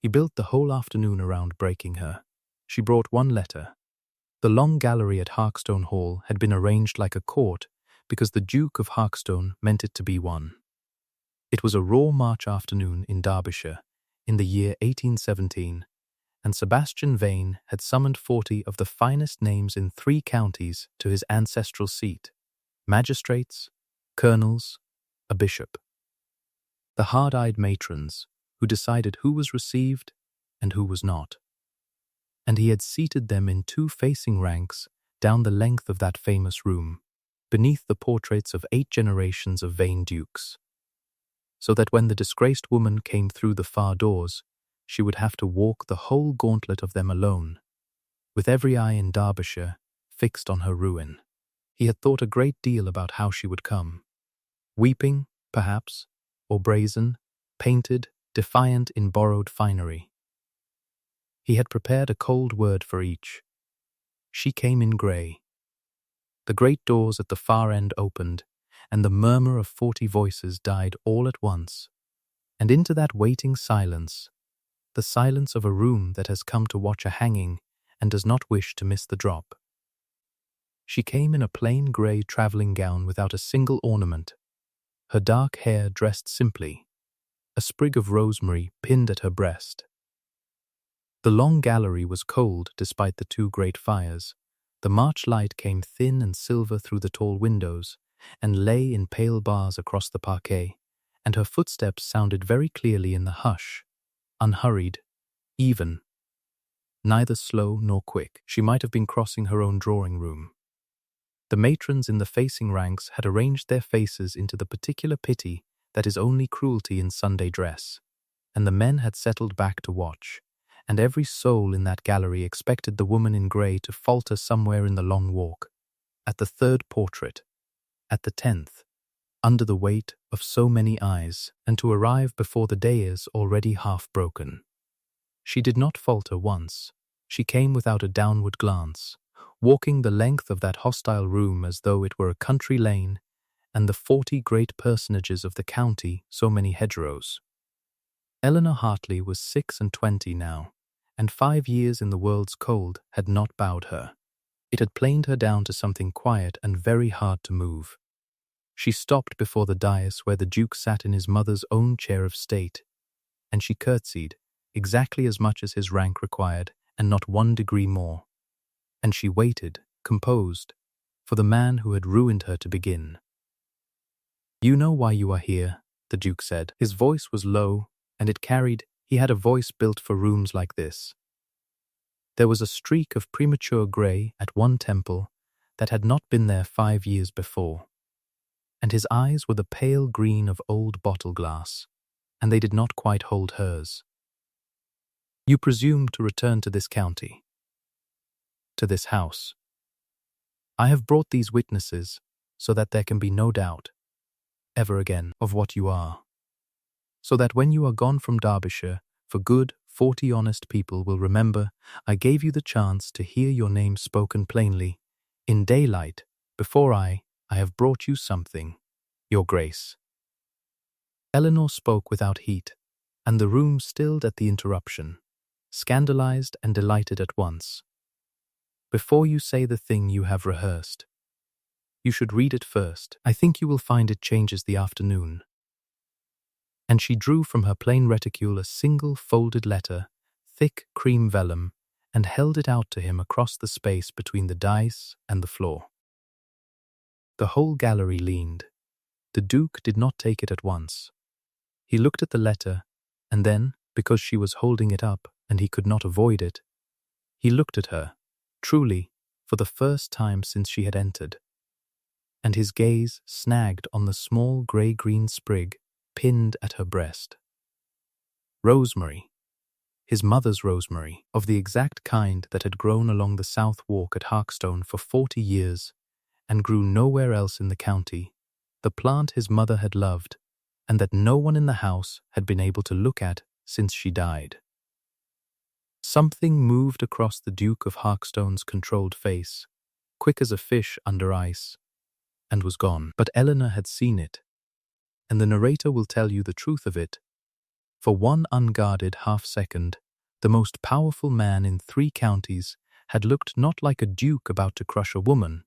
He built the whole afternoon around breaking her. She brought one letter. The long gallery at Harkstone Hall had been arranged like a court because the Duke of Harkstone meant it to be one. It was a raw March afternoon in Derbyshire, in the year 1817, and Sebastian Vane had summoned 40 of the finest names in 3 counties to his ancestral seat: magistrates, colonels, a bishop. The hard-eyed matrons, who decided who was received and who was not. And he had seated them in 2 facing ranks down the length of that famous room, beneath the portraits of 8 generations of Vane dukes, so that when the disgraced woman came through the far doors, she would have to walk the whole gauntlet of them alone, with every eye in Derbyshire fixed on her ruin. He had thought a great deal about how she would come. Weeping, perhaps, or brazen, painted, defiant in borrowed finery. He had prepared a cold word for each. She came in grey. The great doors at the far end opened, and the murmur of 40 voices died all at once, and into that waiting silence, the silence of a room that has come to watch a hanging and does not wish to miss the drop. She came in a plain grey travelling gown without a single ornament, her dark hair dressed simply, a sprig of rosemary pinned at her breast. The long gallery was cold despite the 2 great fires. The March light came thin and silver through the tall windows and lay in pale bars across the parquet, and her footsteps sounded very clearly in the hush, unhurried, even. Neither slow nor quick. She might have been crossing her own drawing-room. The matrons in the facing ranks had arranged their faces into the particular pity that is only cruelty in Sunday dress, and the men had settled back to watch, and every soul in that gallery expected the woman in grey to falter somewhere in the long walk, at the 3rd portrait, at the 10th, under the weight of so many eyes, and to arrive before the dais already half broken. She did not falter once. She came without a downward glance, walking the length of that hostile room as though it were a country lane, and the 40 great personages of the county so many hedgerows. Eleanor Hartley was 26 now, and 5 years in the world's cold had not bowed her. It had planed her down to something quiet and very hard to move. She stopped before the dais where the Duke sat in his mother's own chair of state, and she curtsied, exactly as much as his rank required, and not 1 degree more. And she waited, composed, for the man who had ruined her to begin. "You know why you are here," the Duke said. His voice was low, and he had a voice built for rooms like this. There was a streak of premature grey at one temple that had not been there 5 years before, and his eyes were the pale green of old bottle glass, and they did not quite hold hers. "You presume to return to this county, to this house. I have brought these witnesses so that there can be no doubt, ever again, of what you are. So that when you are gone from Derbyshire, for good, 40 honest people will remember I gave you the chance to hear your name spoken plainly, in daylight, before I have brought you something, your grace." Eleanor spoke without heat, and the room stilled at the interruption, scandalized and delighted at once. "Before you say the thing you have rehearsed, you should read it first. I think you will find it changes the afternoon." And she drew from her plain reticule a single folded letter, thick cream vellum, and held it out to him across the space between the dais and the floor. The whole gallery leaned. The Duke did not take it at once. He looked at the letter, and then, because she was holding it up and he could not avoid it, he looked at her, truly, for the first time since she had entered, and his gaze snagged on the small grey-green sprig pinned at her breast. Rosemary, his mother's rosemary, of the exact kind that had grown along the south walk at Harkstone for 40 years and grew nowhere else in the county, the plant his mother had loved, and that no one in the house had been able to look at since she died. Something moved across the Duke of Harkstone's controlled face, quick as a fish under ice, and was gone. But Eleanor had seen it, and the narrator will tell you the truth of it, For one unguarded half-second, the most powerful man in 3 counties had looked not like a duke about to crush a woman,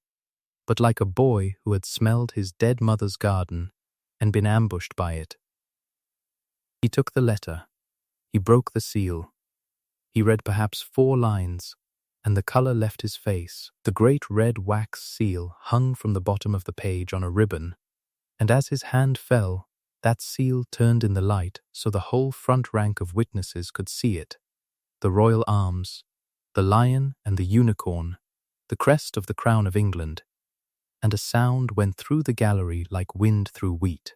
but like a boy who had smelled his dead mother's garden and been ambushed by it. He took the letter. He broke the seal. He read perhaps 4 lines, and the color left his face. The great red wax seal hung from the bottom of the page on a ribbon, and as his hand fell, that seal turned in the light so the whole front rank of witnesses could see it. The royal arms, the lion and the unicorn, the crest of the crown of England, and a sound went through the gallery like wind through wheat.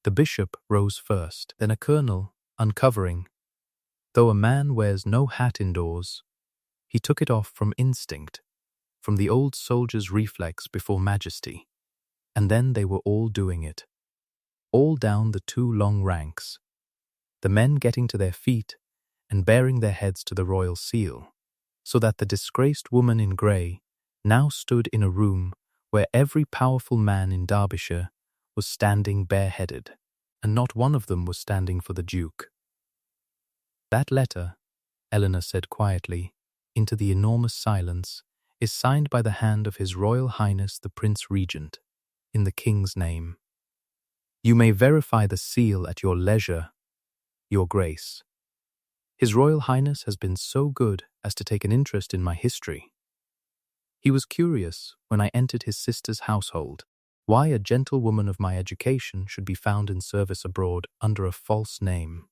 The bishop rose first, then a colonel, uncovering. Though a man wears no hat indoors, he took it off from instinct, from the old soldier's reflex before majesty, and then they were all doing it. All down the 2 long ranks, the men getting to their feet and baring their heads to the royal seal, so that the disgraced woman in grey now stood in a room where every powerful man in Derbyshire was standing bareheaded, and not one of them was standing for the Duke. That letter, Eleanor said quietly, into the enormous silence, is signed by the hand of His Royal Highness the Prince Regent, in the King's name. You may verify the seal at your leisure, Your Grace. His Royal Highness has been so good as to take an interest in my history. He was curious, when I entered his sister's household, why a gentlewoman of my education should be found in service abroad under a false name.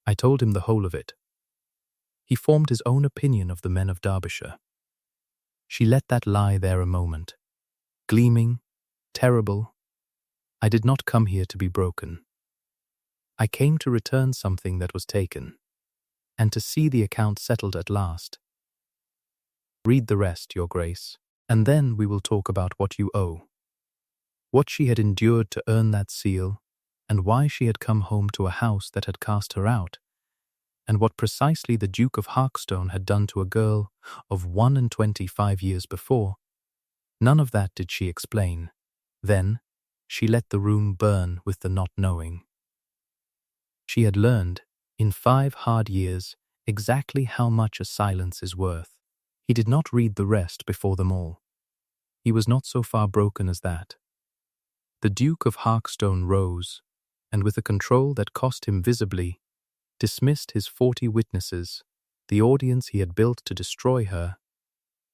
I told him the whole of it. He formed his own opinion of the men of Derbyshire. She let that lie there a moment. Gleaming, terrible. I did not come here to be broken. I came to return something that was taken, and to see the account settled at last. Read the rest, Your Grace, and then we will talk about what you owe. What she had endured to earn that seal, and why she had come home to a house that had cast her out, and what precisely the Duke of Harkstone had done to a girl of 25 years before. None of that did she explain. Then she let the room burn with the not knowing. She had learned, in 5 hard years, exactly how much a silence is worth. He did not read the rest before them all. He was not so far broken as that. The Duke of Harkstone rose, and with a control that cost him visibly, dismissed his 40 witnesses, the audience he had built to destroy her,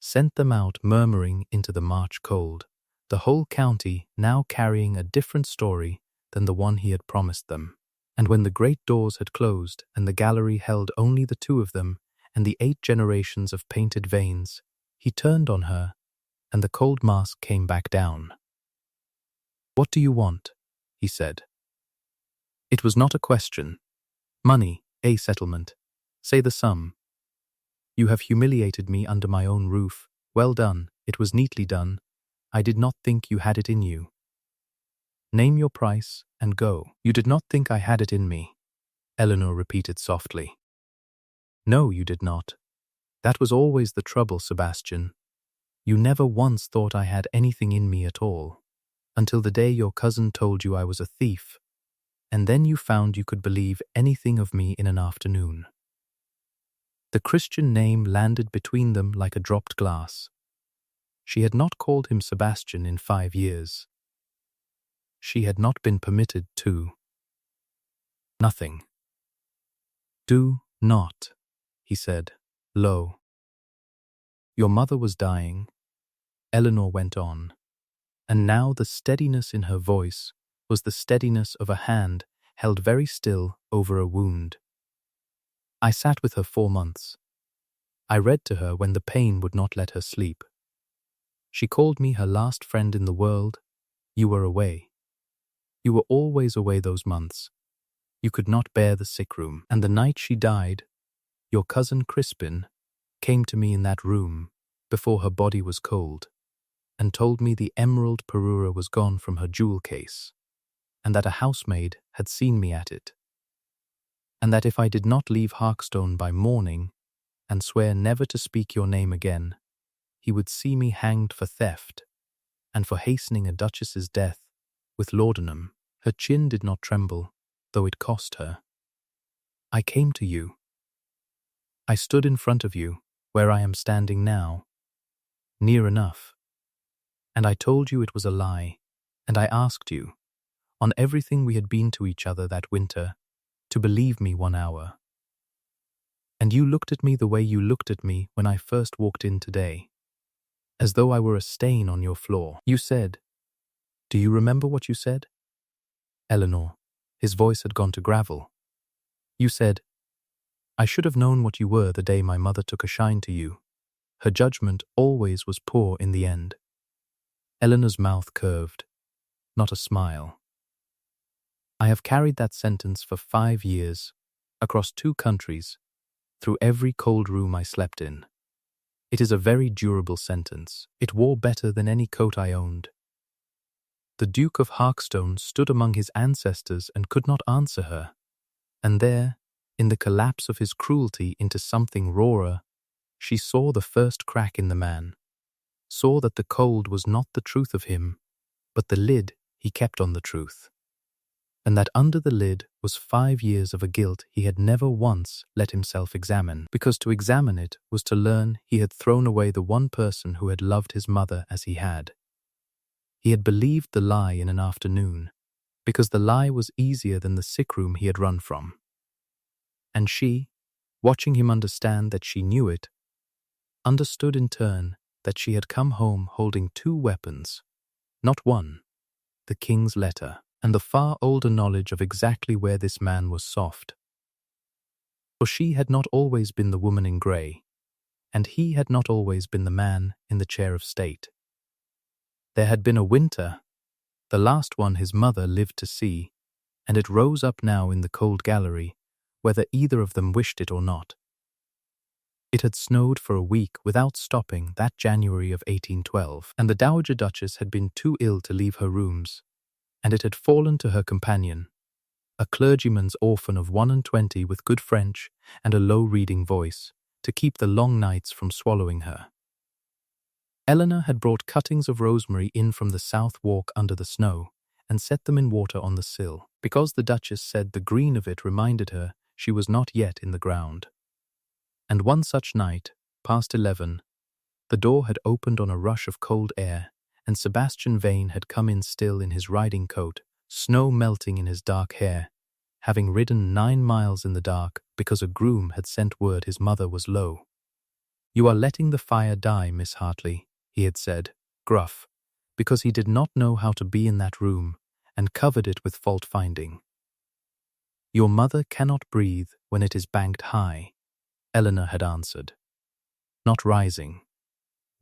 sent them out murmuring into the March cold, the whole county now carrying a different story than the one he had promised them. And when the great doors had closed and the gallery held only the 2 of them and the 8 generations of painted veins, he turned on her, and the cold mask came back down. "What do you want?" he said. It was not a question. Money, a settlement. Say the sum. You have humiliated me under my own roof. Well done, it was neatly done. I did not think you had it in you. Name your price and go. You did not think I had it in me, Eleanor repeated softly. No, you did not. That was always the trouble, Sebastian. You never once thought I had anything in me at all, until the day your cousin told you I was a thief, and then you found you could believe anything of me in an afternoon. The Christian name landed between them like a dropped glass. She had not called him Sebastian in 5 years. She had not been permitted to. Nothing. Do not, he said, low. Your mother was dying, Eleanor went on, and now the steadiness in her voice was the steadiness of a hand held very still over a wound. I sat with her 4 months. I read to her when the pain would not let her sleep. She called me her last friend in the world. You were away. You were always away those months. You could not bear the sick room. And the night she died, your cousin Crispen came to me in that room before her body was cold and told me the emerald parure was gone from her jewel case, and that a housemaid had seen me at it, and that if I did not leave Harkstone by morning and swear never to speak your name again, he would see me hanged for theft and for hastening a duchess's death with laudanum. Her chin did not tremble, though it cost her. I came to you. I stood in front of you, where I am standing now, near enough. And I told you it was a lie, and I asked you, on everything we had been to each other that winter, to believe me 1 hour. And you looked at me the way you looked at me when I first walked in today, as though I were a stain on your floor. You said, do you remember what you said? Eleanor, his voice had gone to gravel. You said, I should have known what you were the day my mother took a shine to you. Her judgment always was poor in the end. Eleanor's mouth curved, not a smile. I have carried that sentence for 5 years, across 2 countries, through every cold room I slept in. It is a very durable sentence. It wore better than any coat I owned. The Duke of Harkstone stood among his ancestors and could not answer her, and there, in the collapse of his cruelty into something rawer, she saw the first crack in the man, saw that the cold was not the truth of him, but the lid he kept on the truth, and that under the lid was 5 years of a guilt he had never once let himself examine, because to examine it was to learn he had thrown away the one person who had loved his mother as he had. He had believed the lie in an afternoon, because the lie was easier than the sick room he had run from. And she, watching him understand that she knew it, understood in turn that she had come home holding 2 weapons, not one, the king's letter, and the far older knowledge of exactly where this man was soft. For she had not always been the woman in grey, and he had not always been the man in the chair of state. There had been a winter, the last one his mother lived to see, and it rose up now in the cold gallery, whether either of them wished it or not. It had snowed for a week without stopping that January of 1812, and the Dowager Duchess had been too ill to leave her rooms, and it had fallen to her companion, a clergyman's orphan of 21 with good French and a low-reading voice, to keep the long nights from swallowing her. Eleanor had brought cuttings of rosemary in from the south walk under the snow, and set them in water on the sill, because the Duchess said the green of it reminded her she was not yet in the ground. And one such night, past 11, the door had opened on a rush of cold air, and Sebastian Vane had come in still in his riding coat, snow melting in his dark hair, having ridden 9 miles in the dark because a groom had sent word his mother was low. You are letting the fire die, Miss Hartley, he had said, gruff, because he did not know how to be in that room, and covered it with fault-finding. Your mother cannot breathe when it is banked high, Eleanor had answered, not rising,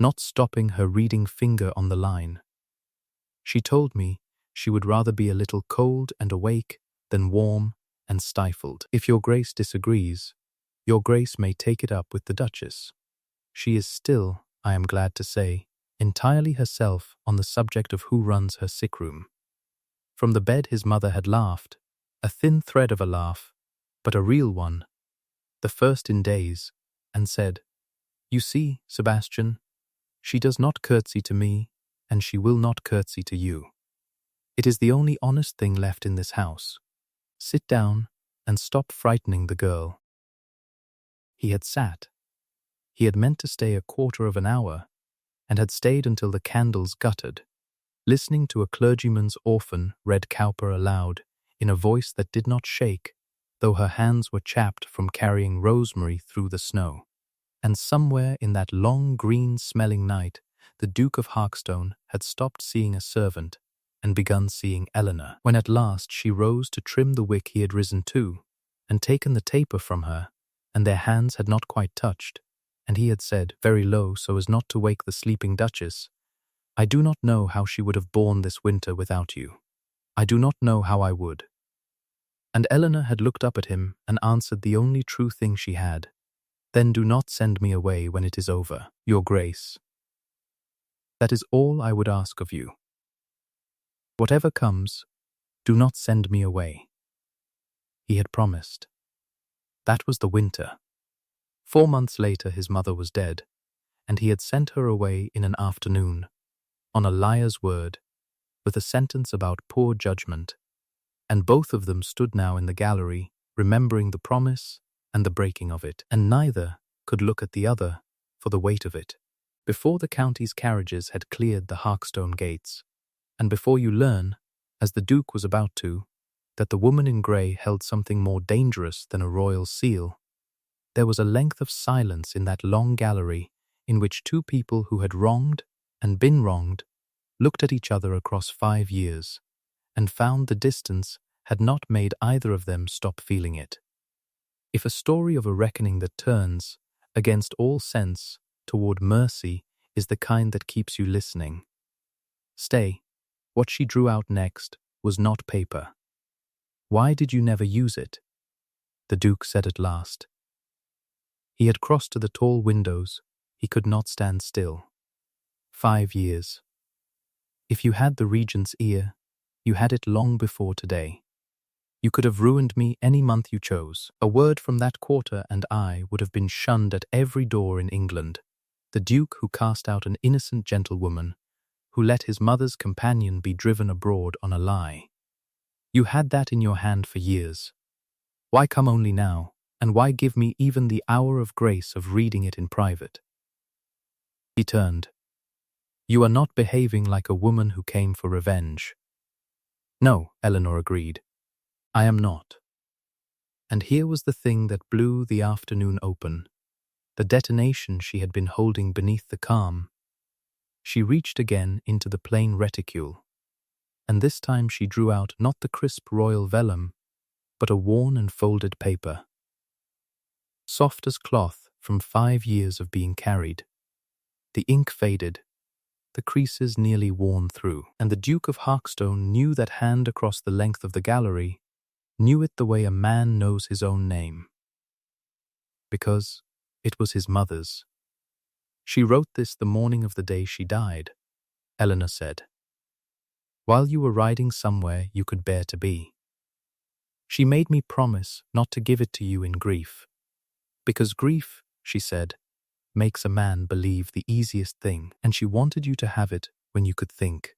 not stopping her reading finger on the line. She told me she would rather be a little cold and awake than warm and stifled. If your Grace disagrees, your Grace may take it up with the Duchess. She is still, I am glad to say, entirely herself on the subject of who runs her sick room. From the bed his mother had laughed, a thin thread of a laugh, but a real one, the first in days, and said, You see, Sebastian, she does not curtsy to me, and she will not curtsy to you. It is the only honest thing left in this house. Sit down and stop frightening the girl. He had sat. He had meant to stay a quarter of an hour, and had stayed until the candles guttered, listening to a clergyman's orphan read Cowper aloud, in a voice that did not shake, though her hands were chapped from carrying rosemary through the snow. And somewhere in that long green-smelling night, the Duke of Harkstone had stopped seeing a servant and begun seeing Eleanor, when at last she rose to trim the wick he had risen to, and taken the taper from her, and their hands had not quite touched, and he had said, very low so as not to wake the sleeping Duchess, I do not know how she would have borne this winter without you. I do not know how I would. And Eleanor had looked up at him and answered the only true thing she had, Then do not send me away when it is over, Your Grace. That is all I would ask of you. Whatever comes, do not send me away. He had promised. That was the winter. 4 months later his mother was dead, and he had sent her away in an afternoon, on a liar's word, with a sentence about poor judgment, and both of them stood now in the gallery, remembering the promise and the breaking of it, and neither could look at the other for the weight of it. Before the county's carriages had cleared the Harkstone gates, and before you learn, as the Duke was about to, that the woman in grey held something more dangerous than a royal seal, there was a length of silence in that long gallery in which two people who had wronged and been wronged looked at each other across 5 years, and found the distance had not made either of them stop feeling it. If a story of a reckoning that turns, against all sense, toward mercy is the kind that keeps you listening, stay, what she drew out next was not paper. "Why did you never use it?" the Duke said at last. He had crossed to the tall windows. He could not stand still. 5 years. If you had the regent's ear, you had it long before today. You could have ruined me any month you chose. A word from that quarter and I would have been shunned at every door in England. The Duke who cast out an innocent gentlewoman, who let his mother's companion be driven abroad on a lie. You had that in your hand for years. Why come only now, and why give me even the hour of grace of reading it in private? He turned. You are not behaving like a woman who came for revenge. No, Eleanor agreed. I am not. And here was the thing that blew the afternoon open, the detonation she had been holding beneath the calm. She reached again into the plain reticule, and this time she drew out not the crisp royal vellum, but a worn and folded paper. Soft as cloth from 5 years of being carried. The ink faded, the creases nearly worn through, and the Duke of Harkstone knew that hand across the length of the gallery, knew it the way a man knows his own name. Because it was his mother's. She wrote this the morning of the day she died, Eleanor said, while you were riding somewhere you could bear to be. She made me promise not to give it to you in grief. Because grief, she said, makes a man believe the easiest thing, and she wanted you to have it when you could think.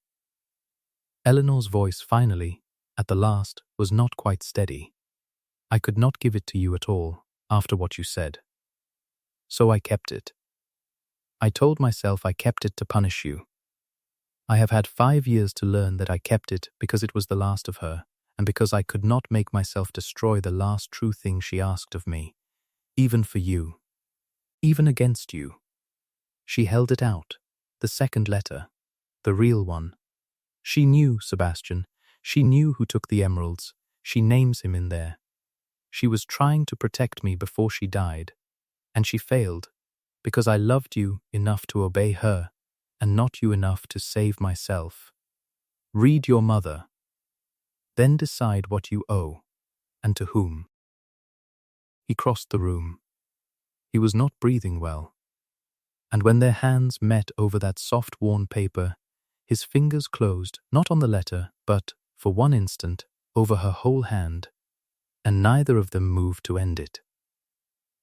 Eleanor's voice finally, at the last, was not quite steady. I could not give it to you at all, after what you said. So I kept it. I told myself I kept it to punish you. I have had 5 years to learn that I kept it because it was the last of her, and because I could not make myself destroy the last true thing she asked of me, even for you, even against you. She held it out, the second letter, the real one. She knew Sebastian, she knew who took the emeralds, she names him in there. She was trying to protect me before she died, and she failed, because I loved you enough to obey her, and not you enough to save myself. Read your mother. Then decide what you owe, and to whom. He crossed the room. He was not breathing well, and when their hands met over that soft worn paper, his fingers closed not on the letter, but, for one instant, over her whole hand, and neither of them moved to end it.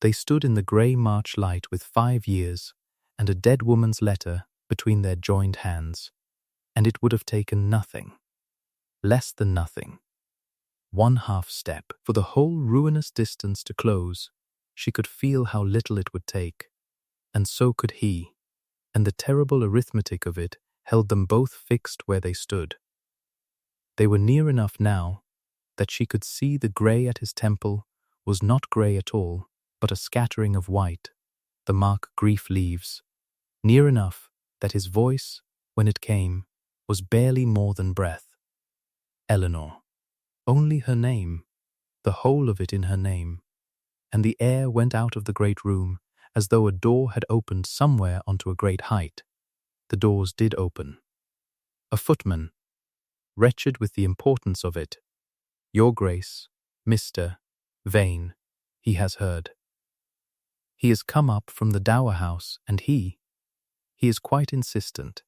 They stood in the grey March light with 5 years and a dead woman's letter between their joined hands, and it would have taken nothing, less than nothing, 1/2 step, for the whole ruinous distance to close. She could feel how little it would take, and so could he, and the terrible arithmetic of it held them both fixed where they stood. They were near enough now that she could see the grey at his temple was not grey at all, but a scattering of white, the mark grief leaves, near enough that his voice, when it came, was barely more than breath. Eleanor. Only her name, the whole of it in her name, and the air went out of the great room as though a door had opened somewhere onto a great height. The doors did open. A footman, wretched with the importance of it. Your Grace, Mr. Vane, he has heard. He has come up from the Dower House, and he is quite insistent.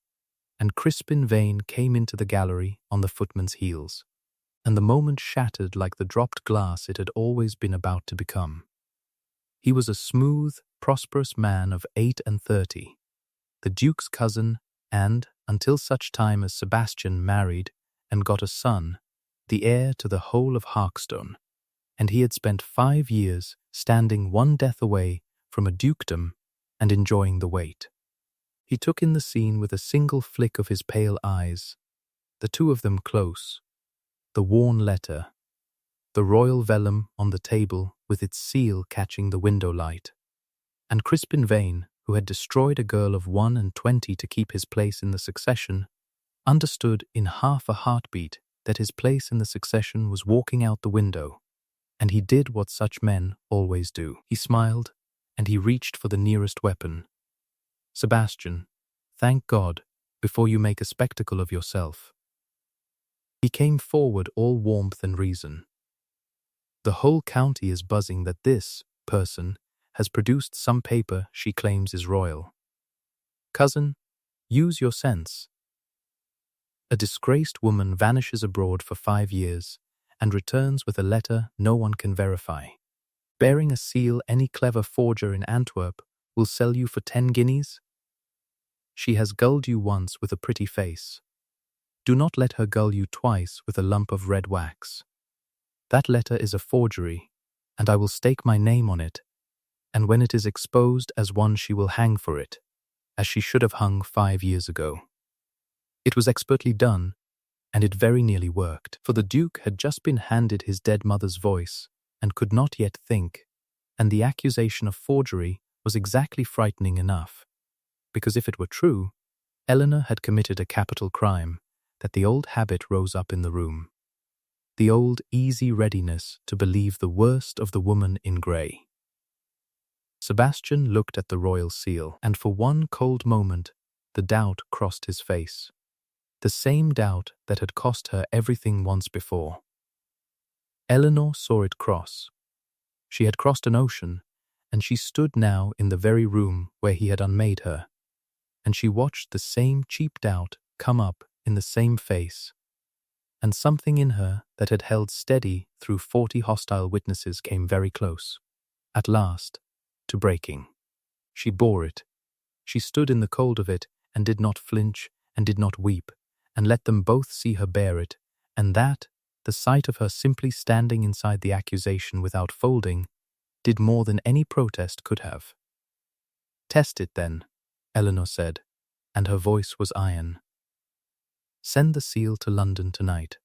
And Crispen Vane came into the gallery on the footman's heels, and the moment shattered like the dropped glass it had always been about to become. He was a smooth, prosperous man of 38, the Duke's cousin, and, until such time as Sebastian married and got a son, the heir to the whole of Harkstone, and he had spent 5 years standing one death away from a dukedom and enjoying the wait. He took in the scene with a single flick of his pale eyes, the two of them close, the worn letter, the royal vellum on the table with its seal catching the window light, and Crispen Vane, who had destroyed a girl of 21 to keep his place in the succession, understood in half a heartbeat that his place in the succession was walking out the window, and he did what such men always do. He smiled, and he reached for the nearest weapon. "Sebastian, thank God, before you make a spectacle of yourself." He came forward all warmth and reason. "The whole county is buzzing that this person has produced some paper she claims is royal. Cousin, use your sense. A disgraced woman vanishes abroad for 5 years and returns with a letter no one can verify. Bearing a seal any clever forger in Antwerp will sell you for 10 guineas? She has gulled you once with a pretty face. Do not let her gull you twice with a lump of red wax. That letter is a forgery, and I will stake my name on it, and when it is exposed as one she will hang for it, as she should have hung 5 years ago." It was expertly done, and it very nearly worked, for the Duke had just been handed his dead mother's voice and could not yet think, and the accusation of forgery was exactly frightening enough, because if it were true, Eleanor had committed a capital crime, that the old habit rose up in the room. The old easy readiness to believe the worst of the woman in grey. Sebastian looked at the royal seal, and for one cold moment the doubt crossed his face. The same doubt that had cost her everything once before. Eleanor saw it cross. She had crossed an ocean, and she stood now in the very room where he had unmade her, and she watched the same cheap doubt come up in the same face, and something in her that had held steady through 40 hostile witnesses came very close, at last, to breaking. She bore it. She stood in the cold of it and did not flinch and did not weep, and let them both see her bear it, and that, the sight of her simply standing inside the accusation without folding, did more than any protest could have. "Test it, then," Eleanor said, and her voice was iron. "Send the seal to London tonight.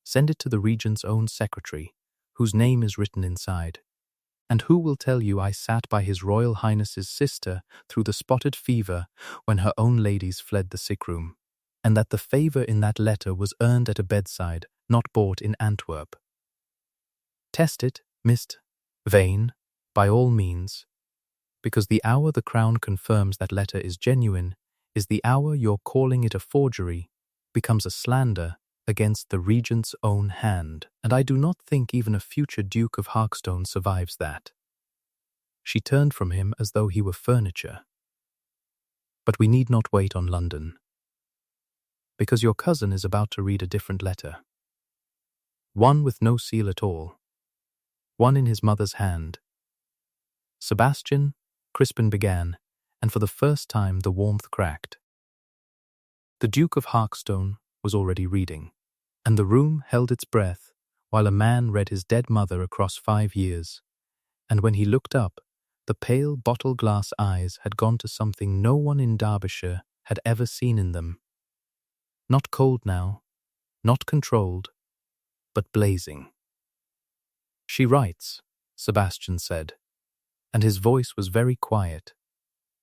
Send it to the Regent's own secretary, whose name is written inside, and who will tell you I sat by His Royal Highness's sister through the spotted fever when her own ladies fled the sick-room, and that the favour in that letter was earned at a bedside, not bought in Antwerp. Test it, Mr. Vane, by all means, because the hour the Crown confirms that letter is genuine is the hour your calling it a forgery becomes a slander against the Regent's own hand, and I do not think even a future Duke of Harkstone survives that." She turned from him as though he were furniture. "But we need not wait on London, because your cousin is about to read a different letter. One with no seal at all. One in his mother's hand." "Sebastian," Crispen began, and for the first time the warmth cracked. The Duke of Harkstone was already reading, and the room held its breath while a man read his dead mother across 5 years, and when he looked up, the pale bottle-glass eyes had gone to something no one in Derbyshire had ever seen in them. Not cold now, not controlled, but blazing. "She writes," Sebastian said, and his voice was very quiet,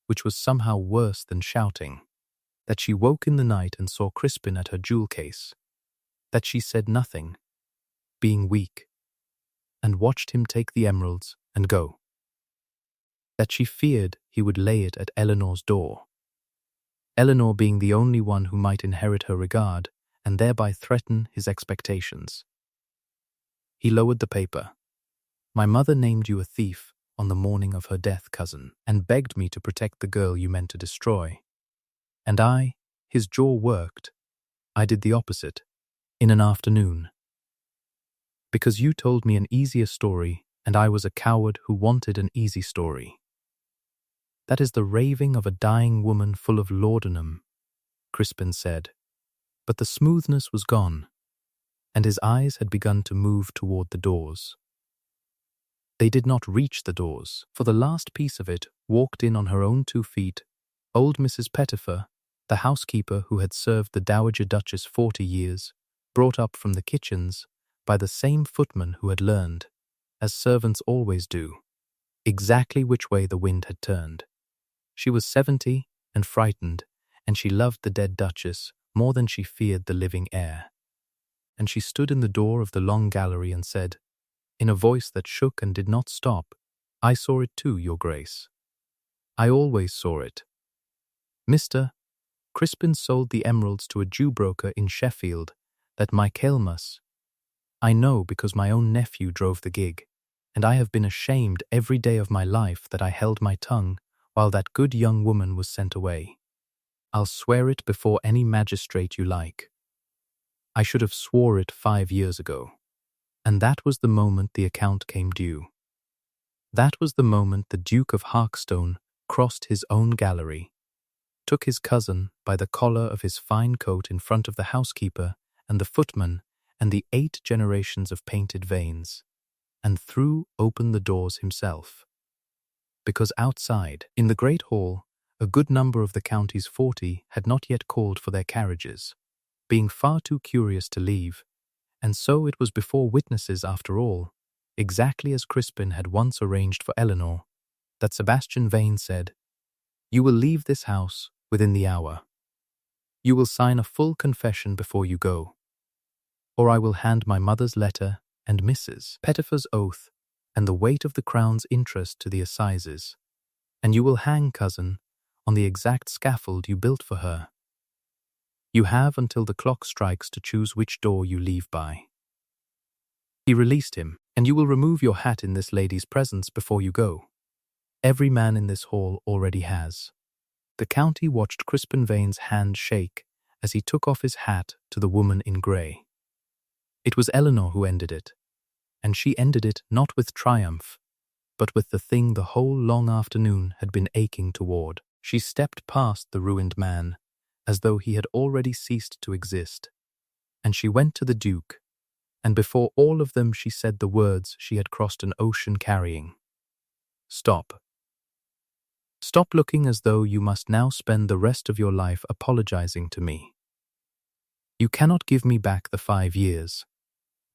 which was somehow worse than shouting, that she woke in the night and saw Crispen at her jewel case, that she said nothing, being weak, and watched him take the emeralds and go, that she feared he would lay it at Eleanor's door, Eleanor being the only one who might inherit her regard and thereby threaten his expectations. He lowered the paper. "My mother named you a thief on the morning of her death, cousin, and begged me to protect the girl you meant to destroy. And I," his jaw worked, "I did the opposite, in an afternoon. Because you told me an easier story, and I was a coward who wanted an easy story. That is the raving of a dying woman full of laudanum," Crispen said, but the smoothness was gone. and his eyes had begun to move toward the doors. They did not reach the doors, for the last piece of it walked in on her own 2 feet, old Mrs. Pettifer, the housekeeper who had served the Dowager Duchess 40 years, brought up from the kitchens by the same footman who had learned, as servants always do, exactly which way the wind had turned. She was 70 and frightened, and she loved the dead Duchess more than she feared the living heir. And she stood in the door of the long gallery and said, in a voice that shook and did not stop, "I saw it too, Your Grace. I always saw it. Mr. Crispen sold the emeralds to a Jew broker in Sheffield, that Michaelmas. I know because my own nephew drove the gig, and I have been ashamed every day of my life that I held my tongue while that good young woman was sent away. I'll swear it before any magistrate you like. I should have swore it 5 years ago. And that was the moment the account came due. That was the moment the Duke of Harkstone crossed his own gallery, took his cousin by the collar of his fine coat in front of the housekeeper and the footman and the 8 generations of painted veins, and threw open the doors himself. Because outside, in the great hall, a good number of the county's 40 had not yet called for their carriages, being far too curious to leave, and so it was before witnesses after all, exactly as Crispen had once arranged for Eleanor, that Sebastian Vane said, "You will leave this house within the hour. You will sign a full confession before you go, or I will hand my mother's letter and Mrs. Pettifer's oath and the weight of the Crown's interest to the assizes, and you will hang, cousin, on the exact scaffold you built for her. You have until the clock strikes to choose which door you leave by." He released him, "And you will remove your hat in this lady's presence before you go. Every man in this hall already has." The county watched Crispen Vane's hand shake as he took off his hat to the woman in grey. It was Eleanor who ended it, and she ended it not with triumph, but with the thing the whole long afternoon had been aching toward. She stepped past the ruined man, as though he had already ceased to exist, and she went to the Duke, and before all of them she said the words she had crossed an ocean carrying. "Stop. Stop looking as though you must now spend the rest of your life apologizing to me. You cannot give me back the 5 years,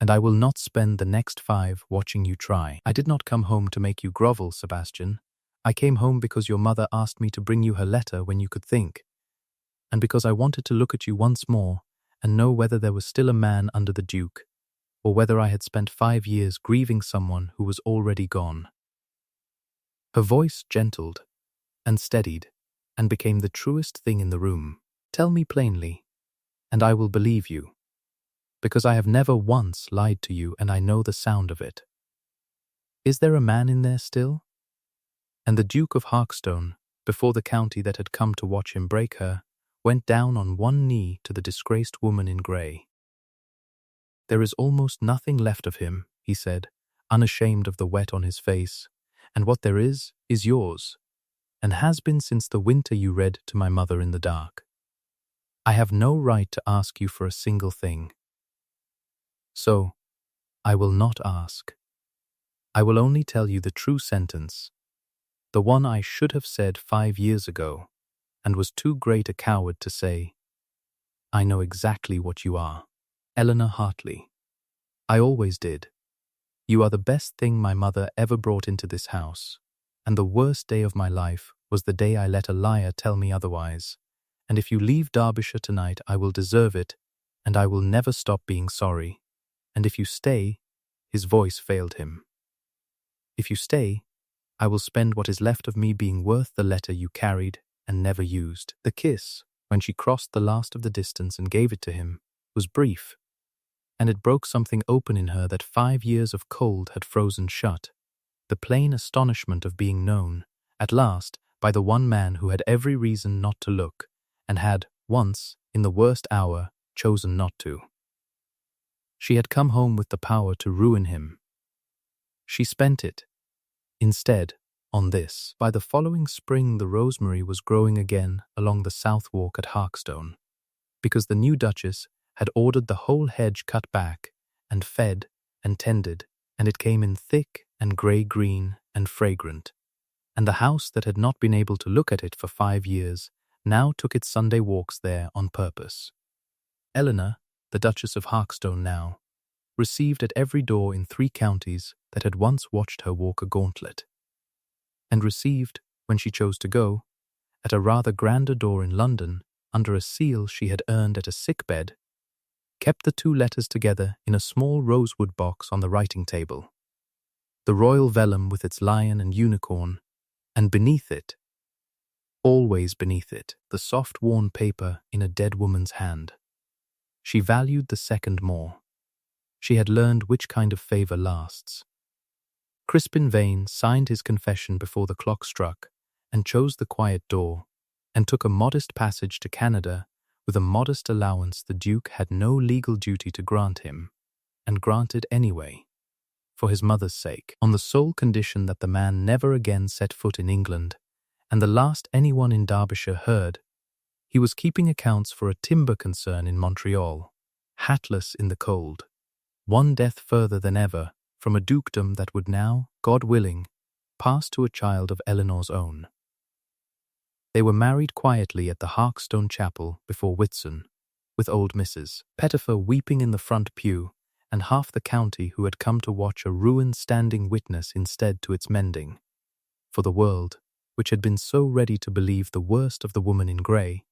and I will not spend the next 5 watching you try. I did not come home to make you grovel, Sebastian. I came home because your mother asked me to bring you her letter when you could think, and because I wanted to look at you once more and know whether there was still a man under the Duke, or whether I had spent 5 years grieving someone who was already gone." Her voice gentled and steadied and became the truest thing in the room. "Tell me plainly, and I will believe you, because I have never once lied to you and I know the sound of it. Is there a man in there still?" And the Duke of Harkstone, before the county that had come to watch him break her, went down on one knee to the disgraced woman in grey. "There is almost nothing left of him," he said, unashamed of the wet on his face, "and what there is yours, and has been since the winter you read to my mother in the dark. I have no right to ask you for a single thing. So, I will not ask. I will only tell you the true sentence, the one I should have said 5 years ago, and was too great a coward to say. I know exactly what you are. Eleanor Hartley. I always did. You are the best thing my mother ever brought into this house, and the worst day of my life was the day I let a liar tell me otherwise, and if you leave Derbyshire tonight I will deserve it, and I will never stop being sorry, and if you stay, his voice failed him. If you stay, I will spend what is left of me being worth the letter you carried and never used." The kiss, when she crossed the last of the distance and gave it to him, was brief, and it broke something open in her that 5 years of cold had frozen shut, the plain astonishment of being known, at last, by the one man who had every reason not to look, and had, once, in the worst hour, chosen not to. She had come home with the power to ruin him. She spent it, instead, on this. By the following spring the rosemary was growing again along the south walk at Harkstone, because the new Duchess had ordered the whole hedge cut back, and fed and tended, and it came in thick and grey-green and fragrant. And the house that had not been able to look at it for 5 years now took its Sunday walks there on purpose. Eleanor, the Duchess of Harkstone now, received at every door in 3 counties that had once watched her walk a gauntlet, and received, when she chose to go, at a rather grander door in London, under a seal she had earned at a sick-bed, kept the 2 letters together in a small rosewood box on the writing table, the royal vellum with its lion and unicorn, and beneath it, always beneath it, the soft worn paper in a dead woman's hand. She valued the second more. She had learned which kind of favour lasts. Crispen Vane signed his confession before the clock struck, and chose the quiet door, and took a modest passage to Canada with a modest allowance the Duke had no legal duty to grant him, and granted anyway, for his mother's sake, on the sole condition that the man never again set foot in England, and the last anyone in Derbyshire heard, he was keeping accounts for a timber concern in Montreal, hatless in the cold, one death further than ever from a dukedom that would now, God willing, pass to a child of Eleanor's own. They were married quietly at the Harkstone chapel before Whitsun, with old Mrs. Pettifer weeping in the front pew, and half the county who had come to watch a ruin standing witness instead to its mending. For the world, which had been so ready to believe the worst of the woman in grey,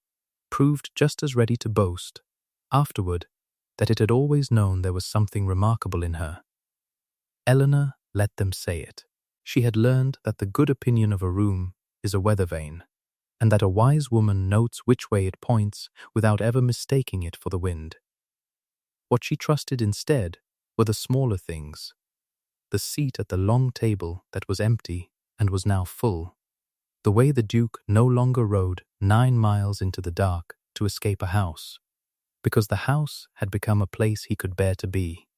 proved just as ready to boast, afterward, that it had always known there was something remarkable in her. Eleanor let them say it. She had learned that the good opinion of a room is a weather vane, and that a wise woman notes which way it points without ever mistaking it for the wind. What she trusted instead were the smaller things, the seat at the long table that was empty and was now full, the way the Duke no longer rode 9 miles into the dark to escape a house, because the house had become a place he could bear to be.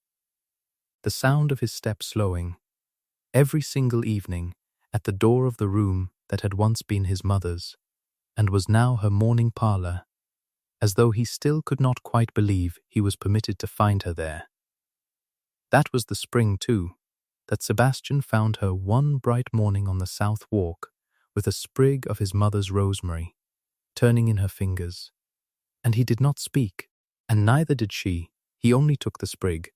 The sound of his step slowing, every single evening, at the door of the room that had once been his mother's, and was now her morning parlour, as though he still could not quite believe he was permitted to find her there. That was the spring, too, that Sebastian found her one bright morning on the south walk, with a sprig of his mother's rosemary, turning in her fingers. And he did not speak, and neither did she. He only took the sprig,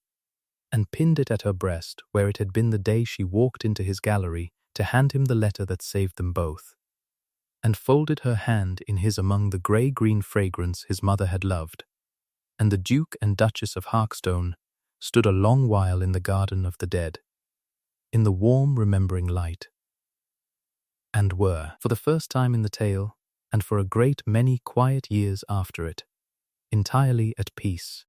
and pinned it at her breast where it had been the day she walked into his gallery to hand him the letter that saved them both, and folded her hand in his among the grey-green fragrance his mother had loved. And the Duke and Duchess of Harkstone stood a long while in the garden of the dead, in the warm remembering light, and were, for the first time in the tale, and for a great many quiet years after it, entirely at peace.